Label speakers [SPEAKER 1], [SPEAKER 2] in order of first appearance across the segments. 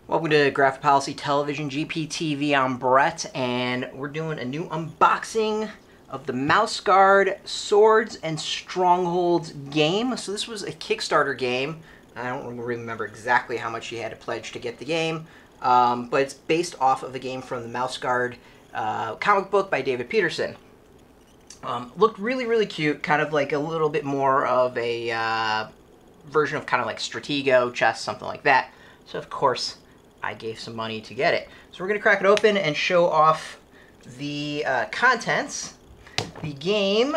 [SPEAKER 1] Welcome to Graphic Policy Television, GPTV. I'm Brett, and we're doing a new unboxing of the Mouse Guard Swords and Strongholds game. So this was a Kickstarter game. I don't remember exactly how much you had to pledge to get the game, but it's based off of a game from the Mouse Guard comic book by David Petersen. Looked really, really cute, kind of like a little bit more of a version of kind of like Stratego, chess, something like that. So of course, I gave some money to get it. So we're going to crack it open and show off the contents. The game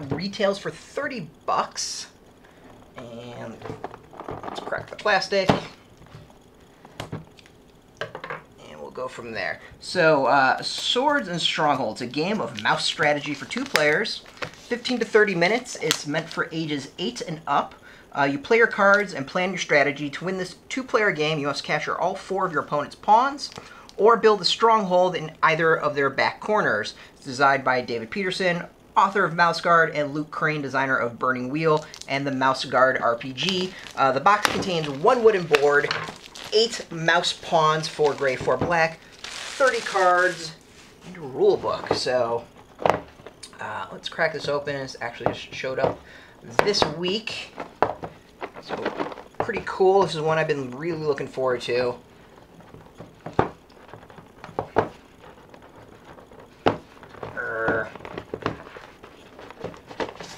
[SPEAKER 1] retails for 30 bucks. And let's crack the plastic. And we'll go from there. So, Swords and Strongholds, a game of mouse strategy for 2 players. 15 to 30 minutes. It's meant for ages 8 and up. You play your cards and plan your strategy. To win this 2-player game, you must capture all 4 of your opponent's pawns, or build a stronghold in either of their back corners. It's designed by David Petersen, author of Mouse Guard, and Luke Crane, designer of Burning Wheel and the Mouse Guard RPG. The box contains 1 wooden board, 8 mouse pawns, 4 gray, 4 black, 30 cards, and a rule book. So let's crack this open. It's actually just showed up this week. So, pretty cool. This is one I've been really looking forward to.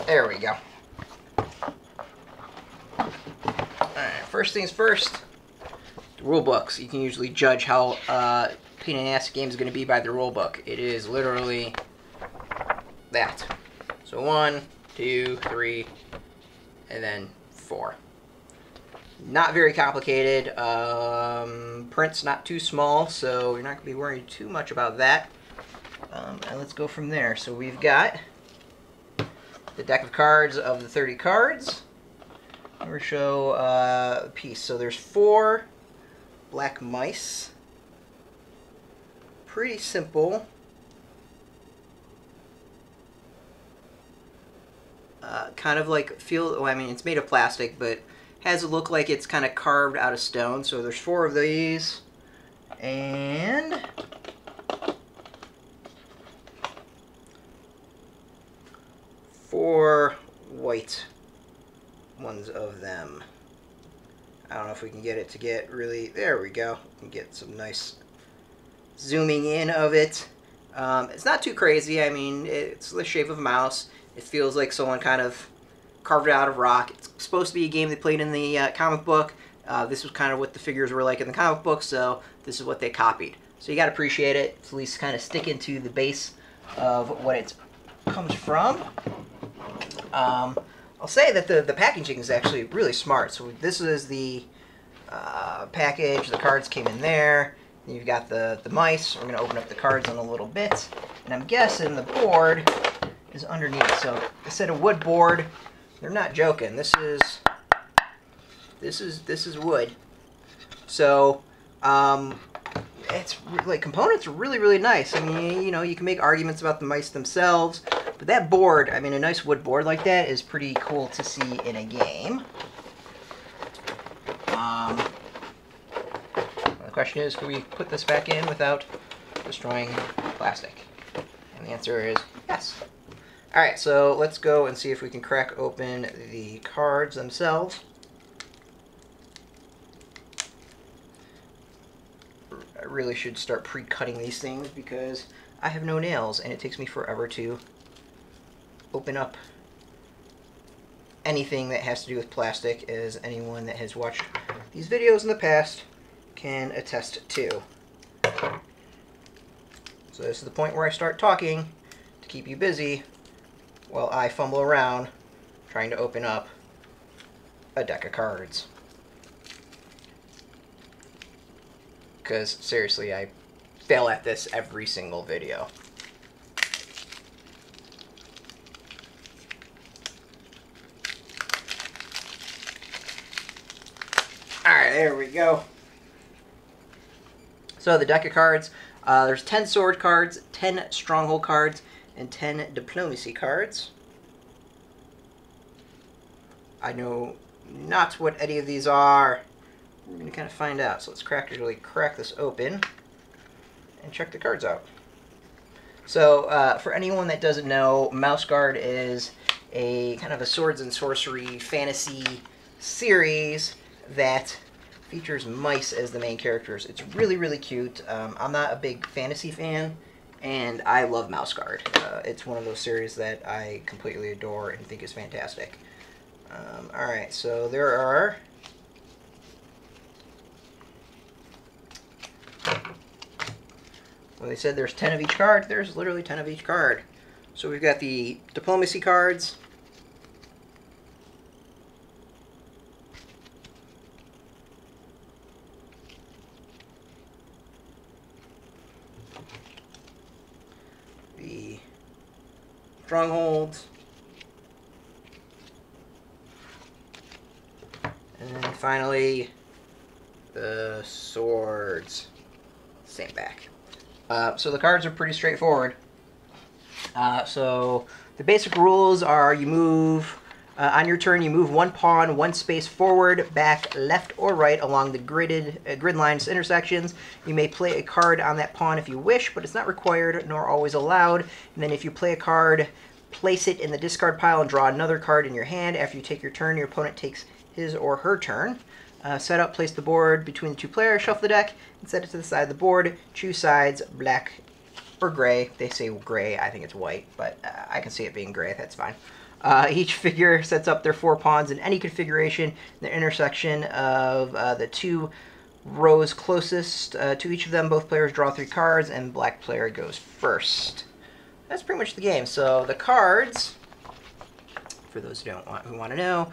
[SPEAKER 1] There we go. Alright, first things first, the rule books. You can usually judge how pain in the ass a game is going to be by the rule book. It is literally that. So 1, 2, 3, and then 4. Not very complicated. Print's not too small, so you're not going to be worried too much about that. And let's go from there. So we've got the deck of cards of the 30 cards. I'm going to show a piece. So there's 4 black mice. Pretty simple. Kind of like well, I mean, it's made of plastic, but has a look like it's kind of carved out of stone. So there's 4 of these, and 4 white ones of them. I don't know if we can get it to get really, there we go. We can get some nice zooming in of it. It's not too crazy. I mean, it's the shape of a mouse. It feels like someone kind of carved it out of rock. It's supposed to be a game they played in the comic book. This was kind of what the figures were like in the comic book, so this is what they copied. So you got to appreciate it. It's at least kind of sticking to the base of what it comes from. I'll say that the packaging is actually really smart. So this is the package. The cards came in there. You've got the mice. We're going to open up the cards in a little bit. And I'm guessing the board is underneath. So instead of wood board, they're not joking. This is wood. So it's like components are really, really nice. I mean, you know, you can make arguments about the mice themselves, but that board, I mean, a nice wood board like that is pretty cool to see in a game. The question is, can we put this back in without destroying plastic? And the answer is yes. Alright, so let's go and see if we can crack open the cards themselves. I really should start pre-cutting these things because I have no nails and it takes me forever to open up anything that has to do with plastic, as anyone that has watched these videos in the past can attest to. So this is the point where I start talking to keep you busy while I fumble around trying to open up a deck of cards. Because seriously, I fail at this every single video. Alright, there we go. So the deck of cards, there's 10 sword cards, 10 stronghold cards, and 10 diplomacy cards. I know not what any of these are. we're going to kind of find out. So let's crack this open and check the cards out. So for anyone that doesn't know, Mouse Guard is a kind of a swords and sorcery fantasy series that features mice as the main characters. It's really, really cute. I'm not a big fantasy fan, and I love Mouse Guard. It's one of those series that I completely adore and think is fantastic. Alright, so there are... When they said there's 10 of each card, there's literally 10 of each card. So we've got the diplomacy cards. The strongholds. And then finally, the swords. Same back. So the cards are pretty straightforward. So the basic rules are you move, on your turn you move one pawn, one space forward, back, left, or right along the grid lines intersections. You may play a card on that pawn if you wish, but it's not required nor always allowed. And then if you play a card, place it in the discard pile and draw another card in your hand. After you take your turn, your opponent takes his or her turn. Set up, place the board between the two players, shuffle the deck, and set it to the side of the board. Choose sides, black or gray. They say gray, I think it's white, but I can see it being gray, that's fine. Each figure sets up their 4 pawns in any configuration, the intersection of the 2 rows closest to each of them. Both players draw 3 cards, and black player goes first. That's pretty much the game. So the cards... For those who want to know,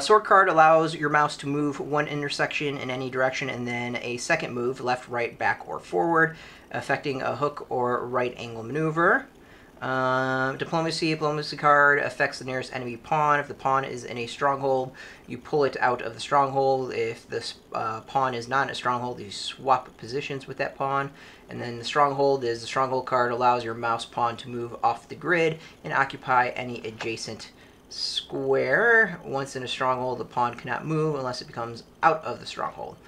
[SPEAKER 1] sword card allows your mouse to move one intersection in any direction and then a second move, left, right, back, or forward, affecting a hook or right angle maneuver. Diplomacy card affects the nearest enemy pawn. If the pawn is in a stronghold, you pull it out of the stronghold. If this pawn is not in a stronghold, you swap positions with that pawn. And then the stronghold card allows your mouse pawn to move off the grid and occupy any adjacent square. Once in a stronghold, the pawn cannot move unless it becomes out of the stronghold.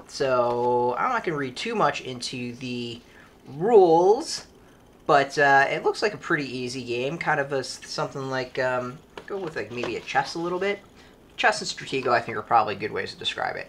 [SPEAKER 1] So I'm not going to read too much into the rules, but it looks like a pretty easy game. Kind of something like, go with like maybe a chess a little bit. Chess and Stratego, I think, are probably good ways to describe it.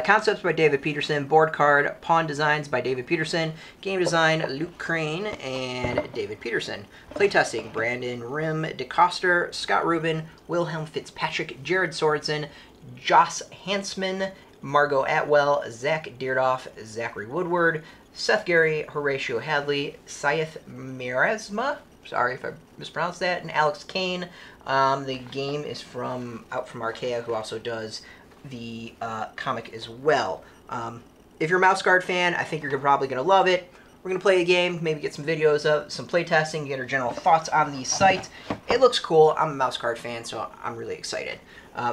[SPEAKER 1] Concepts by David Petersen. Board card, pawn designs by David Petersen. Game design, Luke Crane and David Petersen. Playtesting, Brandon Rim DeCoster, Scott Rubin, Wilhelm Fitzpatrick, Jared Sorensen, Joss Hansman, Margot Atwell, Zach Deardoff, Zachary Woodward, Seth Gary, Horatio Hadley, Syeth Mirazma, sorry if I mispronounced that, and Alex Kane. The game is out from Archaia, who also does the comic as well. If you're a Mouse Guard fan, I think you're probably going to love it. We're going to play a game, maybe get some videos of some playtesting, get our general thoughts on these sites. It looks cool. I'm a Mouse Guard fan, so I'm really excited.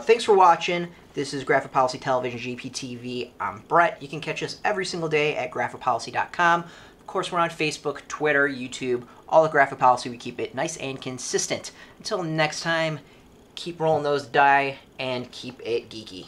[SPEAKER 1] Thanks for watching. This is Graphic Policy Television, GPTV. I'm Brett. You can catch us every single day at graphicpolicy.com. Of course, we're on Facebook, Twitter, YouTube, all at Graphic Policy. We keep it nice and consistent. Until next time, keep rolling those die and keep it geeky.